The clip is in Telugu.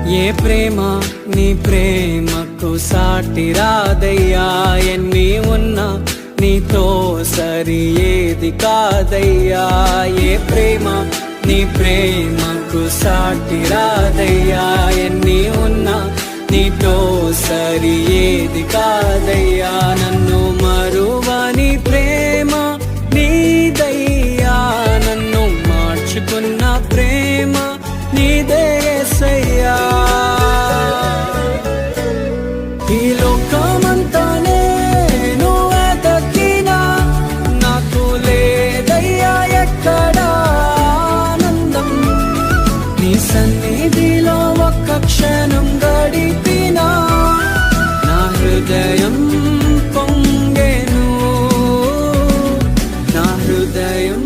ఏ ప్రేమ నీ ప్రేమకు సాటి రాదయ్యా, ఎన్ని ఉన్నా నీతో సరి ఏది కాదయ్యా. ఏ ప్రేమ నీ ప్రేమకు సాటి రాదయ్యా, ఎన్ని ఉన్నా నీతో సరి ఏది కాదయ్యా. నన్ను మరువని ప్రేమ నీదయ్యా, నన్ను మార్చుకున్న ప్రేమ నీదే యేసయ్యా. ఈ లోకమంతా నేను వెతకినా నాకు లేదయ్యా ఎక్కడ ఆనందం. నీ సన్నిధిలో ఒక్క క్షణం గడిపినా నా హృదయం పొంగెను, నా హృదయం